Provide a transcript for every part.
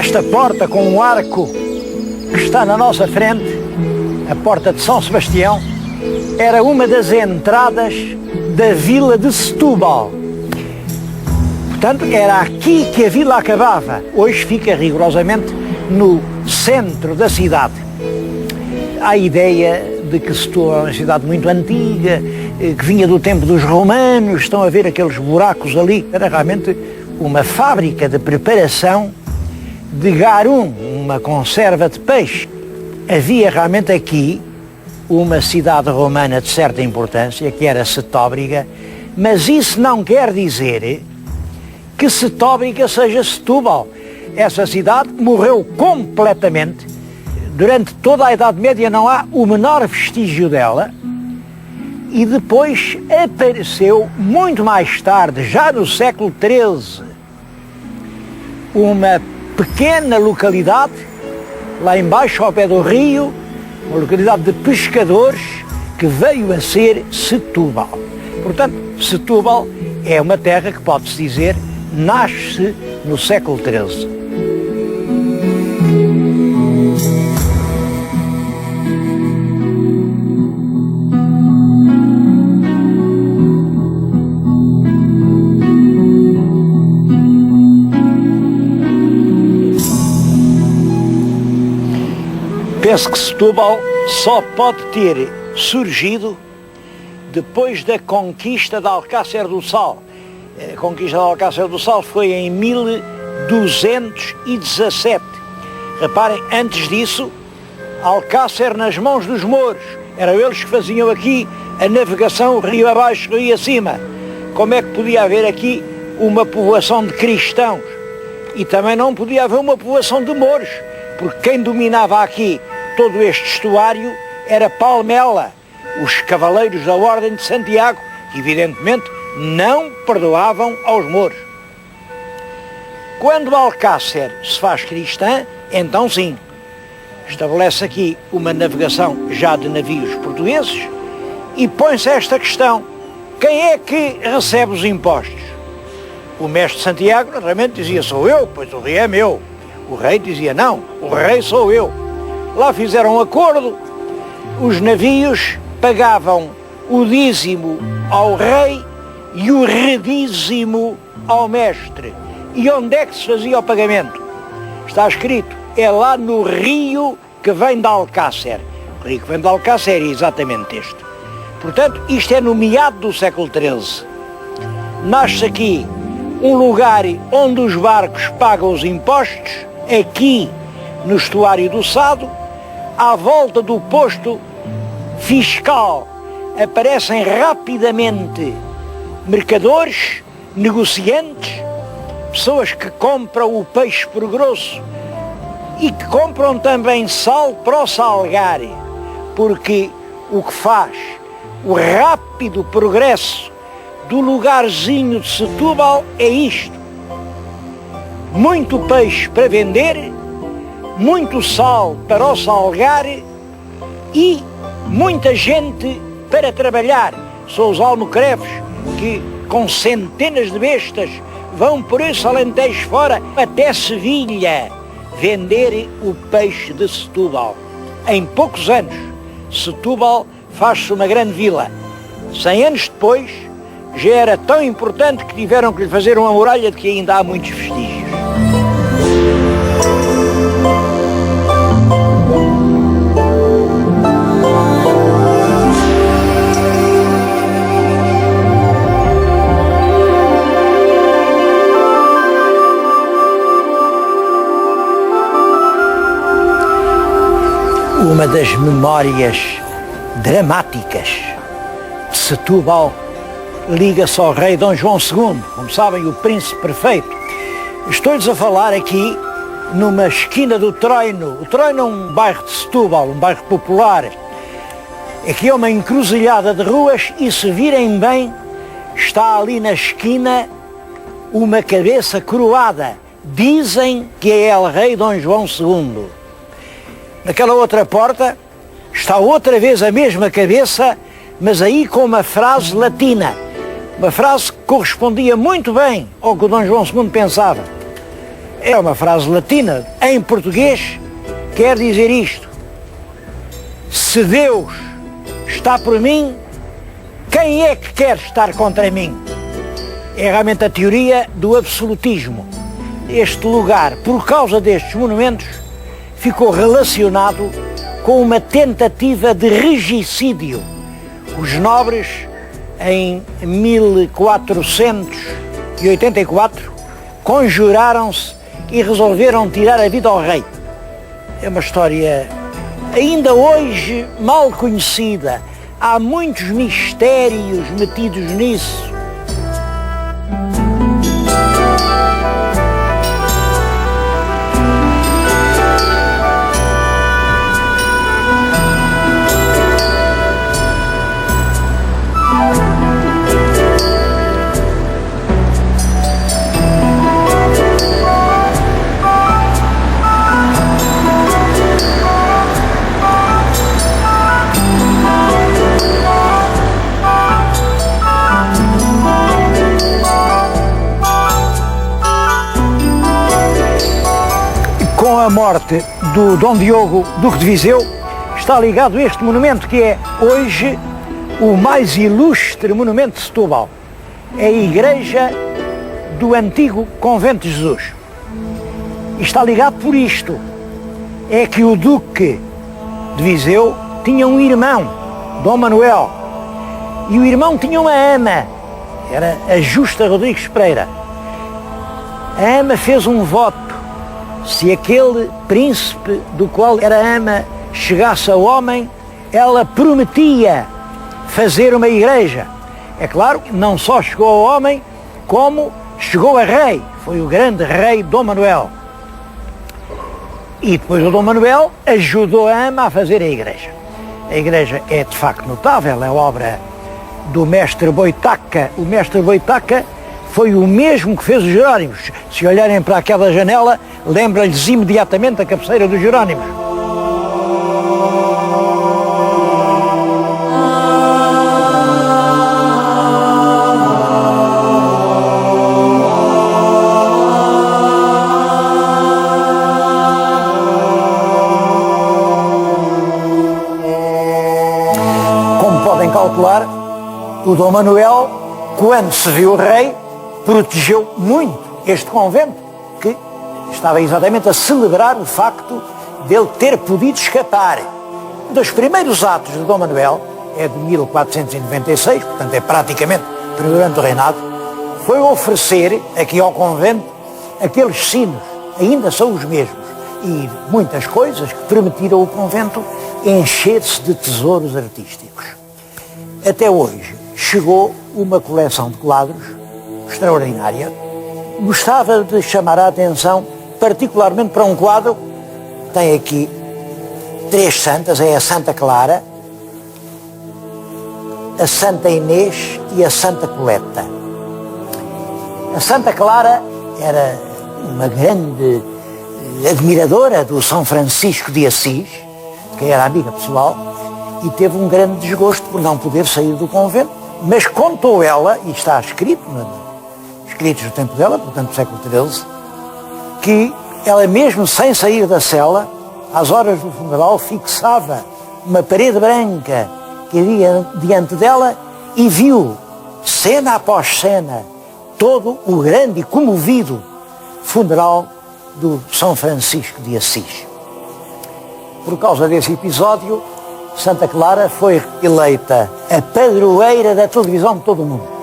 Esta porta com um arco que está na nossa frente, a porta de São Sebastião, era uma das entradas da vila de Setúbal. Portanto, era aqui que a vila acabava. Hoje fica rigorosamente no centro da cidade. Há a ideia de que Setúbal é uma cidade muito antiga, que vinha do tempo dos romanos. Estão a ver aqueles buracos ali. Era realmente uma fábrica de preparação de garum, uma conserva de peixe. Havia realmente aqui uma cidade romana de certa importância, que era Setóbriga, mas isso não quer dizer que Setóbriga seja Setúbal. Essa cidade morreu completamente. Durante toda a Idade Média não há o menor vestígio dela, e depois apareceu, muito mais tarde, já no século XIII, uma pequena localidade, lá embaixo ao pé do rio, uma localidade de pescadores, que veio a ser Setúbal. Portanto, Setúbal é uma terra que, pode-se dizer, nasce no século XIII. Penso que Setúbal só pode ter surgido depois da conquista de Alcácer do Sal. A conquista de Alcácer do Sal foi em 1217. Reparem, antes disso, Alcácer nas mãos dos mouros. Eram eles que faziam aqui a navegação rio abaixo, rio acima. Como é que podia haver aqui uma povoação de cristãos? E também não podia haver uma povoação de mouros, porque quem dominava aqui todo este estuário era Palmela, os cavaleiros da Ordem de Santiago, que evidentemente não perdoavam aos mouros. Quando Alcácer se faz cristã, então sim, estabelece aqui uma navegação já de navios portugueses e põe-se esta questão: quem é que recebe os impostos? O mestre Santiago naturalmente dizia: sou eu, pois o rei é meu. O rei dizia: não, o rei sou eu. Lá fizeram um acordo, os navios pagavam o dízimo ao rei e o redízimo ao mestre. E onde é que se fazia o pagamento? Está escrito, é lá no rio que vem de Alcácer. O rio que vem de Alcácer é exatamente este. Portanto, isto é no meado do século XIII. Nasce aqui um lugar onde os barcos pagam os impostos, aqui no estuário do Sado. À volta do posto fiscal aparecem rapidamente mercadores, negociantes, pessoas que compram o peixe por grosso e que compram também sal para o salgar, porque o que faz o rápido progresso do lugarzinho de Setúbal é isto: muito peixe para vender, muito sal para o salgar e muita gente para trabalhar. São os almocreves que, com centenas de bestas, vão por esse Alentejo fora até Sevilha vender o peixe de Setúbal. Em poucos anos, Setúbal faz-se uma grande vila. 100 anos depois, já era tão importante que tiveram que lhe fazer uma muralha de que ainda há muitos vestígios. Uma das memórias dramáticas de Setúbal liga-se ao rei Dom João II, como sabem, o príncipe perfeito. Estou-lhes a falar aqui numa esquina do Troino. O Troino é um bairro de Setúbal, um bairro popular. Aqui é uma encruzilhada de ruas e, se virem bem, está ali na esquina uma cabeça coroada. Dizem que é el rei Dom João II. Naquela outra porta está outra vez a mesma cabeça, mas aí com uma frase latina. Uma frase que correspondia muito bem ao que o Dom João II pensava. É uma frase latina. Em português quer dizer isto: se Deus está por mim, quem é que quer estar contra mim? É realmente a teoria do absolutismo. Este lugar, por causa destes monumentos, ficou relacionado com uma tentativa de regicídio. Os nobres, em 1484, conjuraram-se e resolveram tirar a vida ao rei. É uma história ainda hoje mal conhecida. Há muitos mistérios metidos nisso. Com a morte do Dom Diogo, Duque de Viseu, está ligado este monumento que é hoje o mais ilustre monumento de Setúbal. É a igreja do antigo Convento de Jesus. E está ligado por isto. É que o Duque de Viseu tinha um irmão, Dom Manuel, e o irmão tinha uma ama, era a Justa Rodrigues Pereira. A ama fez um voto: se aquele príncipe do qual era ama chegasse ao homem, ela prometia fazer uma igreja. É claro que não só chegou ao homem, como chegou a rei. Foi o grande rei Dom Manuel. E depois o Dom Manuel ajudou a ama a fazer a igreja. A igreja é de facto notável, é obra do mestre Boitaca. O mestre Boitaca foi o mesmo que fez os Jerónimos. Se olharem para aquela janela, lembra-lhes imediatamente a cabeceira dos Jerónimos. Como podem calcular, o Dom Manuel, quando se viu rei, protegeu muito este convento, que estava exatamente a celebrar o facto dele ter podido escapar. Um dos primeiros atos de Dom Manuel, é de 1496, portanto é praticamente durante o reinado, foi oferecer aqui ao convento aqueles sinos, ainda são os mesmos, e muitas coisas que permitiram ao convento encher-se de tesouros artísticos. Até hoje chegou uma coleção de quadros extraordinária. Gostava de chamar a atenção particularmente para um quadro. Tem aqui 3 santas, é a Santa Clara, a Santa Inês e a Santa Coleta. A Santa Clara era uma grande admiradora do São Francisco de Assis, que era amiga pessoal, e teve um grande desgosto por não poder sair do convento, mas contou ela, e está escrito escritos do tempo dela, portanto do século XIII, que ela mesmo sem sair da cela, às horas do funeral, fixava uma parede branca que havia diante dela e viu, cena após cena, todo o grande e comovido funeral do São Francisco de Assis. Por causa desse episódio, Santa Clara foi eleita a padroeira da televisão de todo o mundo.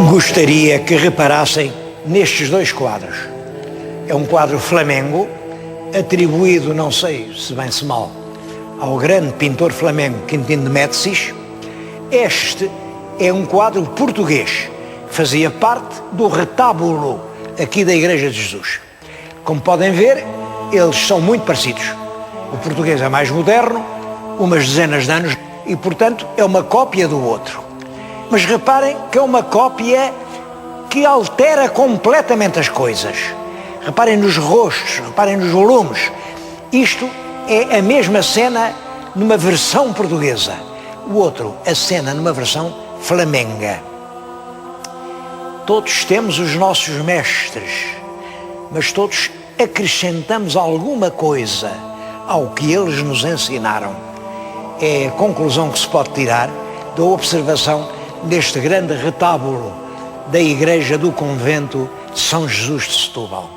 Gostaria que reparassem nestes 2 quadros. É um quadro flamengo, atribuído, não sei se bem se mal, ao grande pintor flamengo Quintino de Médicis. Este é um quadro português, fazia parte do retábulo aqui da Igreja de Jesus. Como podem ver, eles são muito parecidos. O português é mais moderno, umas dezenas de anos, e portanto é uma cópia do outro. Mas reparem que é uma cópia que altera completamente as coisas. Reparem nos rostos, reparem nos volumes. Isto é a mesma cena numa versão portuguesa. o outro acena numa versão flamenga. Todos temos os nossos mestres, mas todos acrescentamos alguma coisa ao que eles nos ensinaram. É a conclusão que se pode tirar da observação deste grande retábulo da igreja do convento de São Jesus de Setúbal.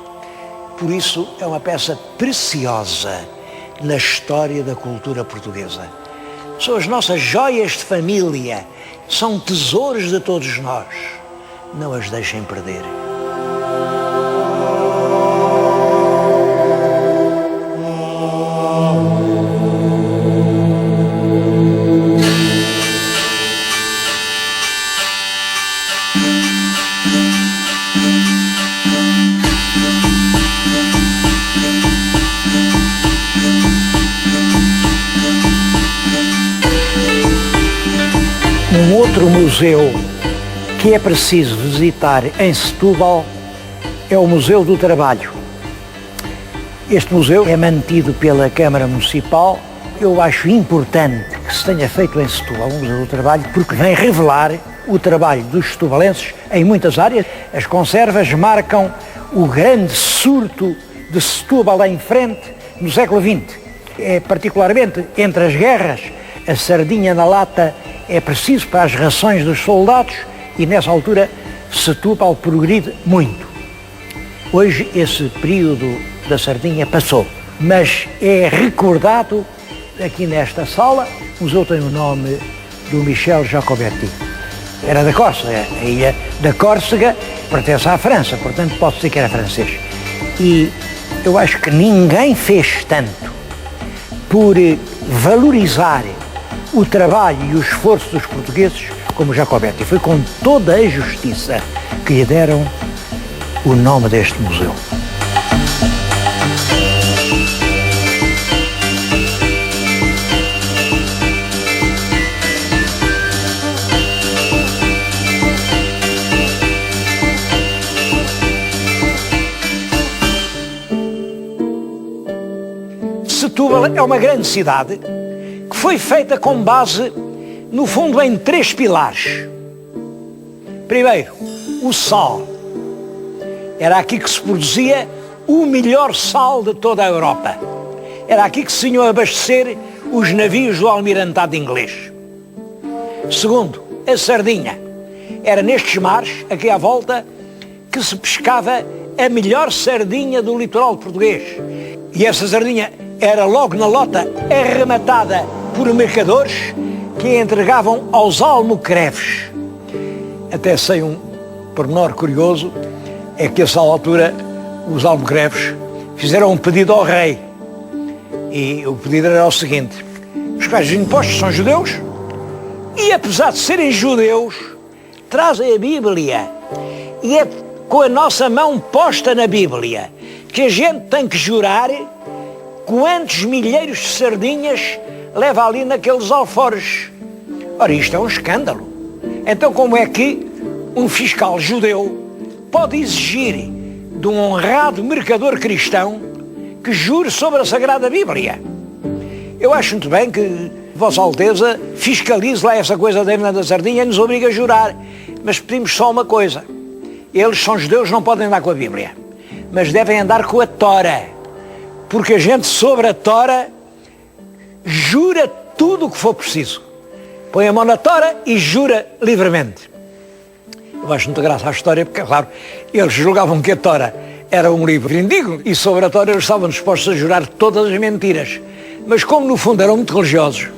Por isso é uma peça preciosa na história da cultura portuguesa. São as nossas joias de família, são tesouros de todos nós. Não as deixem perder. Um outro museu que é preciso visitar em Setúbal é o Museu do Trabalho. Este museu é mantido pela Câmara Municipal. Eu acho importante que se tenha feito em Setúbal o Museu do Trabalho porque vem revelar o trabalho dos setubalenses em muitas áreas. As conservas marcam o grande surto de Setúbal em frente no século XX. É particularmente entre as guerras, a sardinha na lata é preciso para as rações dos soldados e nessa altura Setúbal progride muito. Hoje esse período da sardinha passou, mas é recordado aqui nesta sala. O museu tem o nome do Michel Jacobetti. Era da Córcega, a ilha da Córcega pertence à França, portanto pode dizer que era francês. E eu acho que ninguém fez tanto por valorizar o trabalho e o esforço dos portugueses como Jacobetti. Foi com toda a justiça que lhe deram o nome deste museu. Setúbal é uma grande cidade que foi feita com base, no fundo, em 3 pilares. Primeiro, o sal. Era aqui que se produzia o melhor sal de toda a Europa. Era aqui que se tinham a abastecer os navios do almirantado inglês. Segundo, a sardinha. Era nestes mares, aqui à volta, que se pescava a melhor sardinha do litoral português. E essa sardinha era logo na lota arrematada por mercadores que a entregavam aos almocreves. Até sei um pormenor curioso, é que a essa altura os almocreves fizeram um pedido ao rei. E o pedido era o seguinte: os quais impostos são judeus e, apesar de serem judeus, trazem a Bíblia. E é com a nossa mão posta na Bíblia que a gente tem que jurar quantos milheiros de sardinhas leva ali naqueles alforjes. Ora, isto é um escândalo. Então como é que um fiscal judeu pode exigir de um honrado mercador cristão que jure sobre a Sagrada Bíblia? Eu acho muito bem que Vossa Alteza fiscalize lá essa coisa da venda da sardinha e nos obriga a jurar. Mas pedimos só uma coisa: eles são judeus, não podem andar com a Bíblia, mas devem andar com a Tora, porque a gente sobre a Tora jura tudo o que for preciso. Põe a mão na Tora e jura livremente. Eu acho muita graça à história, porque, claro, eles julgavam que a Tora era um livro indigno e sobre a Tora eles estavam dispostos a jurar todas as mentiras. Mas como no fundo eram muito religiosos,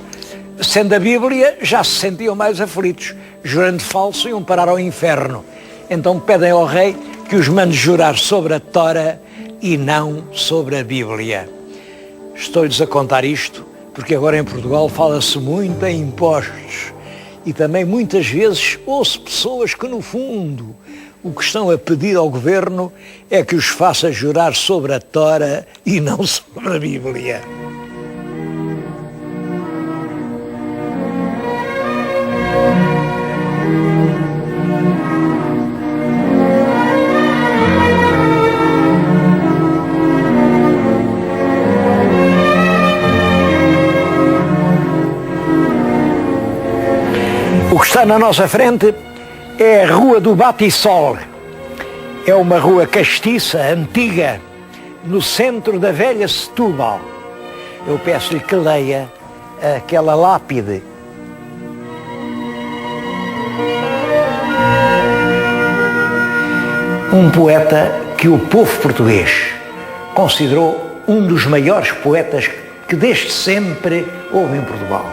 sendo a Bíblia, já se sentiam mais aflitos. Jurando falso, iam parar ao inferno. Então pedem ao rei que os mande jurar sobre a Tora e não sobre a Bíblia. Estou-lhes a contar isto porque agora em Portugal fala-se muito em impostos e também muitas vezes ouço pessoas que, no fundo, o que estão a pedir ao governo é que os faça jurar sobre a Tora e não sobre a Bíblia. está na nossa frente é a Rua do Batisol. É uma rua castiça, antiga, no centro da velha Setúbal. Eu peço-lhe que leia aquela lápide. Um poeta que o povo português considerou um dos maiores poetas que desde sempre houve em Portugal.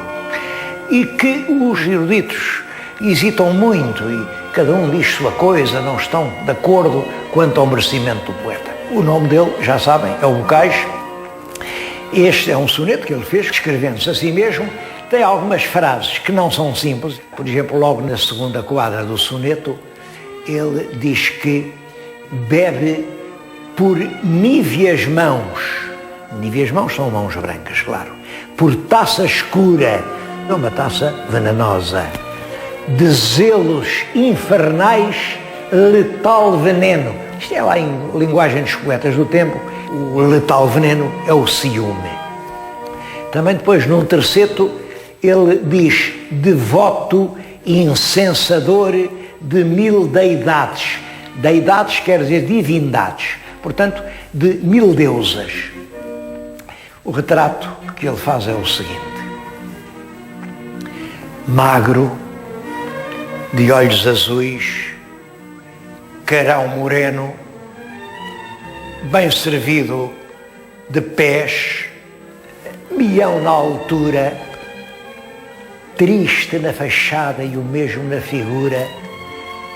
E que os eruditos hesitam muito e cada um diz sua coisa, não estão de acordo quanto ao merecimento do poeta. O nome dele, já sabem, é o Bocage. Este é um soneto que ele fez, escrevendo-se a si mesmo. Tem algumas frases que não são simples. Por exemplo, logo na segunda quadra do soneto, ele diz que bebe por níveas mãos. Níveas mãos são mãos brancas, claro. Por taça escura, é uma taça venenosa. De zelos infernais, letal veneno. Isto é lá em linguagem dos poetas do tempo. O letal veneno é o ciúme. Também depois, num terceto, ele diz devoto incensador de 1000 deidades. Deidades quer dizer divindades. Portanto, de 1000 deusas. O retrato que ele faz é o seguinte. Magro, de olhos azuis, carão moreno, bem servido de pés, mião na altura, triste na fachada e o mesmo na figura,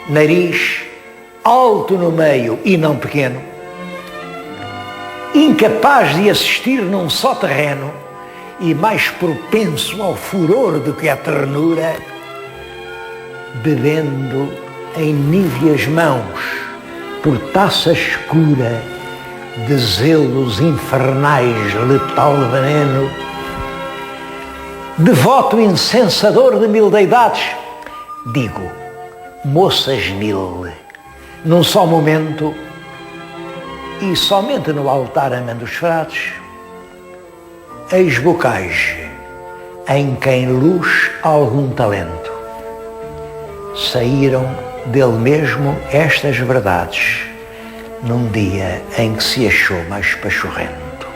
nariz alto no meio e não pequeno, incapaz de assistir num só terreno e mais propenso ao furor do que à ternura, bebendo em níveas mãos, por taça escura, de zelos infernais, letal veneno, devoto incensador de 1000 deidades, digo, moças 1000, num só momento, e somente no altar amando os frades, eis Bocage, em quem luz algum talento. Saíram dele mesmo estas verdades, num dia em que se achou mais pachorrento.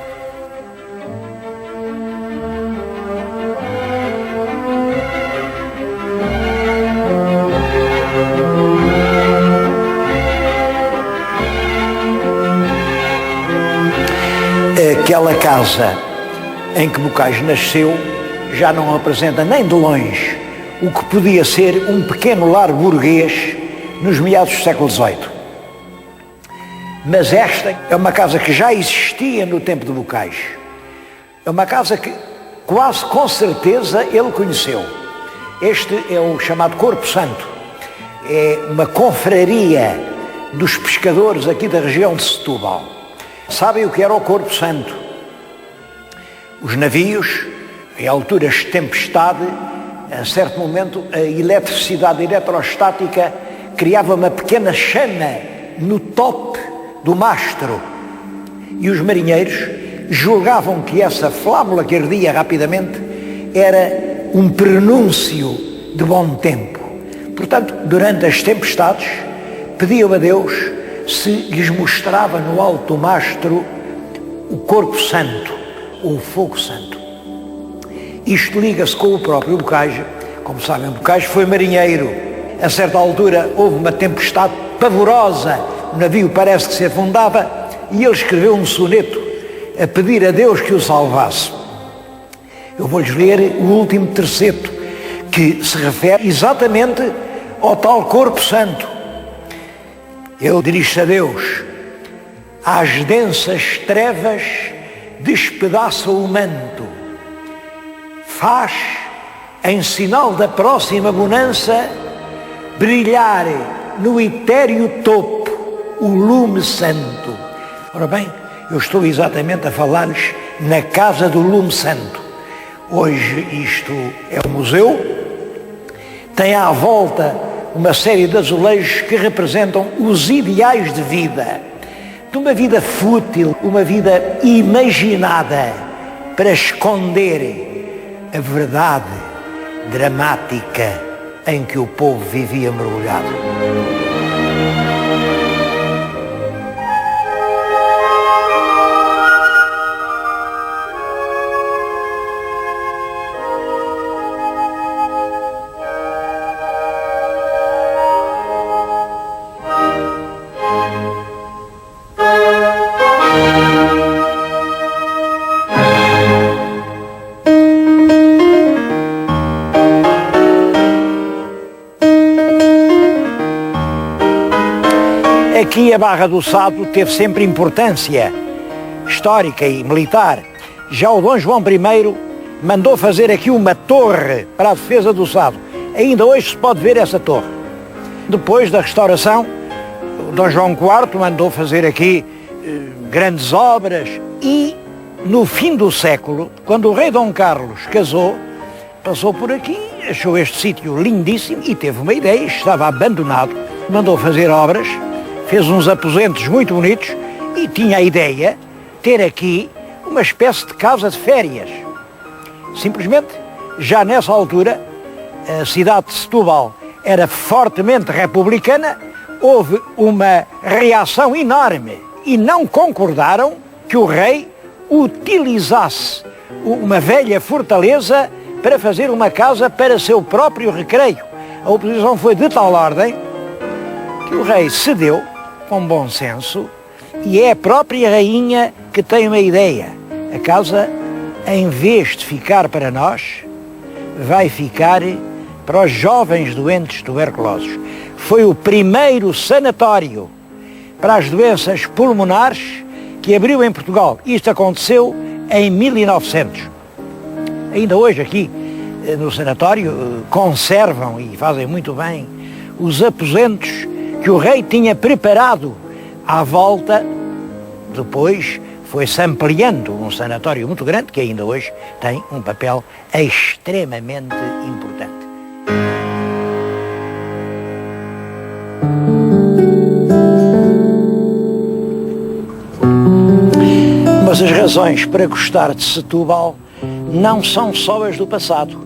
Aquela casa em que Bocage nasceu já não apresenta nem de longe o que podia ser um pequeno lar burguês nos meados do século XVIII. Mas esta é uma casa que já existia no tempo de Bocage. É uma casa que quase com certeza ele conheceu. Este é o chamado Corpo Santo. É uma confraria dos pescadores aqui da região de Setúbal. Sabem o que era o Corpo Santo? Os navios, em alturas de tempestade, a certo momento a eletricidade eletrostática criava uma pequena chama no tope do mastro e os marinheiros julgavam que essa flâmula que ardia rapidamente era um prenúncio de bom tempo. Portanto, durante as tempestades, pediam a Deus se lhes mostrava no alto do mastro o Corpo Santo, ou o Fogo Santo. Isto liga-se com o próprio Bocage. Como sabem, Bocage foi marinheiro. A certa altura houve uma tempestade pavorosa, o navio parece que se afundava e ele escreveu um soneto a pedir a Deus que o salvasse. Eu vou-lhes ler o último terceto, que se refere exatamente ao tal Corpo Santo. Ele dirige-se a Deus: às densas trevas despedaça o manto, faz, em sinal da próxima bonança, brilhar no etéreo topo o lume santo. Ora bem, eu estou exatamente a falar-lhes na Casa do Lume Santo. Hoje isto é um museu, tem à volta uma série de azulejos que representam os ideais de vida, de uma vida fútil, uma vida imaginada para esconder a verdade dramática, em que o povo vivia mergulhado. Aqui a Barra do Sado teve sempre importância histórica e militar. Já o Dom João I mandou fazer aqui uma torre para a defesa do Sado. Ainda hoje se pode ver essa torre. Depois da restauração, o Dom João IV mandou fazer aqui grandes obras e no fim do século, quando o rei Dom Carlos casou, passou por aqui, achou este sítio lindíssimo e teve uma ideia, estava abandonado, mandou fazer obras, fez uns aposentos muito bonitos e tinha a ideia de ter aqui uma espécie de casa de férias. Simplesmente, já nessa altura, a cidade de Setúbal era fortemente republicana, houve uma reação enorme e não concordaram que o rei utilizasse uma velha fortaleza para fazer uma casa para seu próprio recreio. A oposição foi de tal ordem que o rei cedeu com bom senso e é a própria rainha que tem uma ideia. A casa, em vez de ficar para nós, vai ficar para os jovens doentes tuberculosos. Foi o primeiro sanatório para as doenças pulmonares que abriu em Portugal. Isto aconteceu em 1900. Ainda hoje aqui no sanatório conservam e fazem muito bem os aposentos que o rei tinha preparado à volta. Depois foi-se ampliando um sanatório muito grande que ainda hoje tem um papel extremamente importante. Mas as razões para gostar de Setúbal não são só as do passado,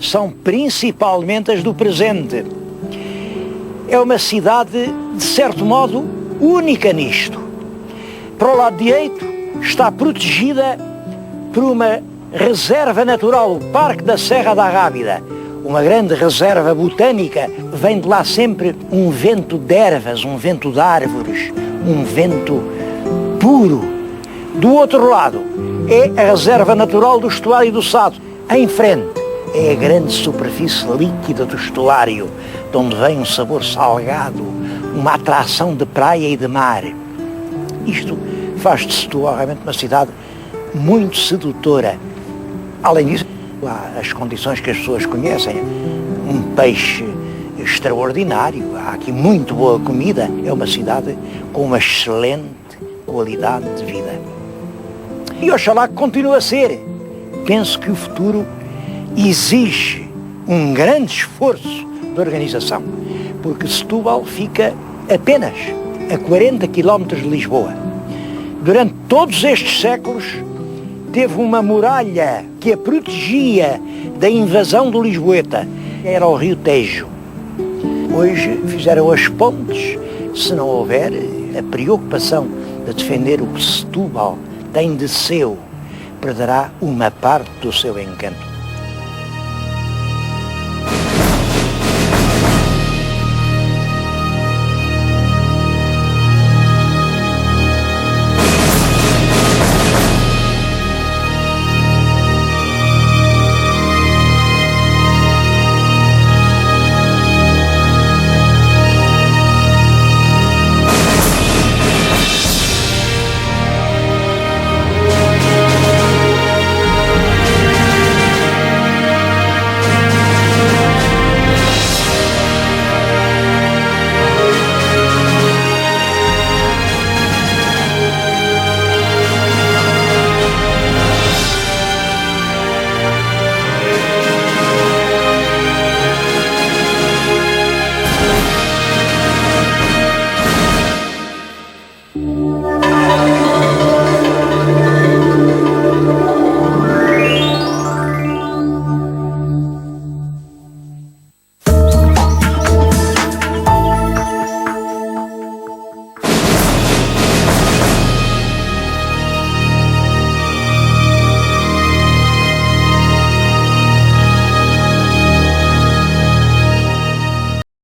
são principalmente as do presente. É uma cidade, de certo modo, única nisto. Para o lado direito está protegida por uma reserva natural, o Parque da Serra da Rábida, uma grande reserva botânica. Vem de lá sempre um vento de ervas, um vento de árvores, um vento puro. Do outro lado é a reserva natural do estuário do Sado. Em frente é a grande superfície líquida do estuário, de onde vem um sabor salgado, uma atração de praia e de mar. Isto faz de Setúbal realmente uma cidade muito sedutora. Além disso, há as condições que as pessoas conhecem. Um peixe extraordinário, há aqui muito boa comida. É uma cidade com uma excelente qualidade de vida. E oxalá que continue a ser. Penso que o futuro exige um grande esforço de organização, porque Setúbal fica apenas a 40 km de Lisboa. Durante todos estes séculos teve uma muralha que a protegia da invasão do Lisboeta. Era o Rio Tejo. Hoje fizeram as pontes. Se não houver a preocupação de defender o que Setúbal tem de seu, perderá uma parte do seu encanto.